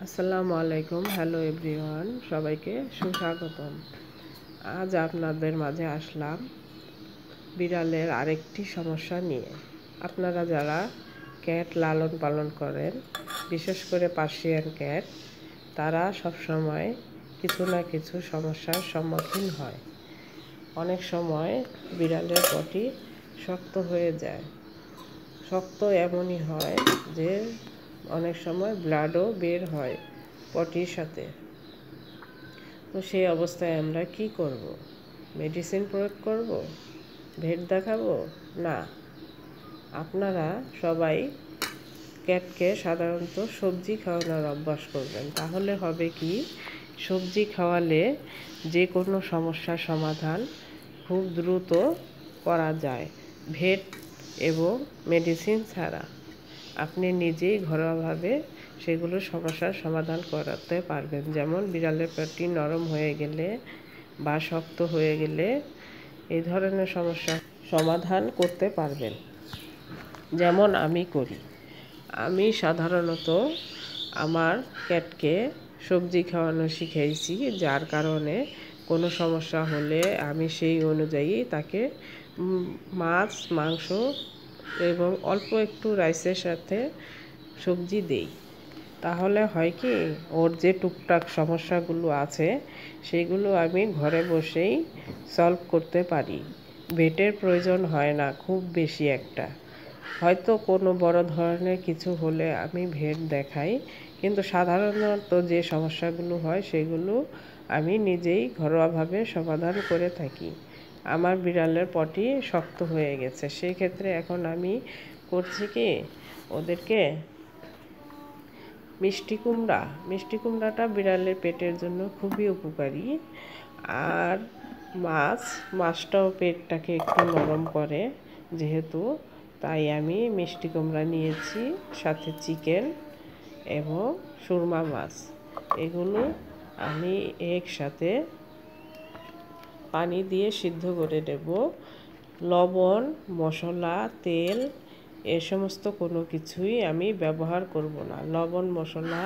আসসালামু আলাইকুম। Hello everyone, সবাইকে সুস্বাগতম। আজ আপনাদের মাঝে আসলাম বিড়ালের আরেকটি সমস্যা নিয়ে। আপনারা যারা ক্যাট লালন পালন করেন, বিশেষ করে পার্সিয়ান ক্যাট, তারা সবসময় কিছু না কিছু সমস্যার সম্মুখীন হয়। অনেক সময় বিড়ালের পটি শক্ত হয়ে যায়। শক্ত এমনই হয় যে অনেক সময় ব্লাডও বের হয় পটির সাথে। তো সেই অবস্থায় আমরা কি করব? মেডিসিন প্রয়োগ করব? ভেট দেখাবো? না, আপনারা সবাই ক্যাটকে সাধারণত সবজি খাওয়ানোর অভ্যাস করবেন। তাহলে হবে কি, সবজি খাওয়ালে যে কোনো সমস্যার সমাধান খুব দ্রুত করা যায়, ভেট এবং মেডিসিন ছাড়া। আপনি নিজেই ঘরোয়াভাবে সেগুলো সমস্যার সমাধান করাতে পারবেন। যেমন বিড়ালের পেটটি নরম হয়ে গেলে বা শক্ত হয়ে গেলে এই ধরনের সমস্যার সমাধান করতে পারবেন, যেমন আমি করি। আমি সাধারণত আমার ক্যাটকে সবজি খাওয়ানো শিখিয়েছি, যার কারণে কোনো সমস্যা হলে আমি সেই অনুযায়ী তাকে মাছ, মাংস এবং অল্প একটু রাইসের সাথে সবজি দেই। তাহলে হয় কি, ওর যে টুকটাক সমস্যাগুলো আছে সেগুলো আমি ঘরে বসেই সলভ করতে পারি। ভেটের প্রয়োজন হয় না খুব বেশি একটা। হয়তো কোনো বড় ধরনের কিছু হলে আমি ভেট দেখাই, কিন্তু সাধারণত যে সমস্যাগুলো হয় সেগুলো আমি নিজেই ঘরোয়াভাবে সমাধান করে থাকি। আমার বিড়ালের পটি শক্ত হয়ে গেছে, সেই ক্ষেত্রে এখন আমি করছি কি, ওদেরকে মিষ্টি কুমড়াটা বিড়ালের পেটের জন্য খুবই উপকারী। আর মাছটাও পেটটাকে একটু নরম করে যেহেতু, তাই আমি মিষ্টি কুমড়া নিয়েছি, সাথে চিকেন এবং সুরমা মাছ। এগুলো আমি একসাথে পানি দিয়ে সিদ্ধ করে নেব। লবণ, মশলা, তেল এ সমস্ত কোনো কিছুই আমি ব্যবহার করব না। লবণ, মশলা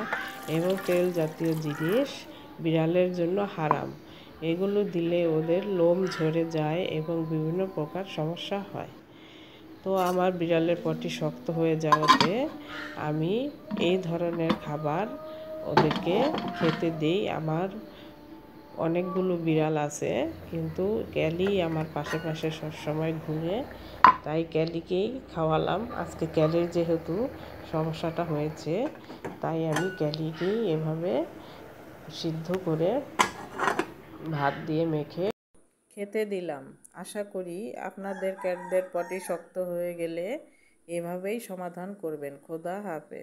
এবং তেল জাতীয় জিনিস বিড়ালের জন্য হারাম। এগুলো দিলে ওদের লোম ঝরে যায় এবং বিভিন্ন প্রকার সমস্যা হয়। তো আমার বিড়ালের পটি শক্ত হয়ে যাওয়াতে আমি এই ধরনের খাবার ওদেরকে খেতে দিই। আমার অনেকগুলো বিড়াল আছে, কিন্তু ক্যালি আমার পাশে পাশে সবসময় ঘুরে, তাই ক্যালিকেই খাওয়ালাম। আজকে ক্যালির যেহেতু সমস্যাটা হয়েছে, তাই আমি ক্যালিকেই এভাবে সিদ্ধ করে ভাত দিয়ে মেখে খেতে দিলাম। আশা করি আপনাদের ক্যাটদের পটি শক্ত হয়ে গেলে এভাবেই সমাধান করবেন। খোদা হাফেজ।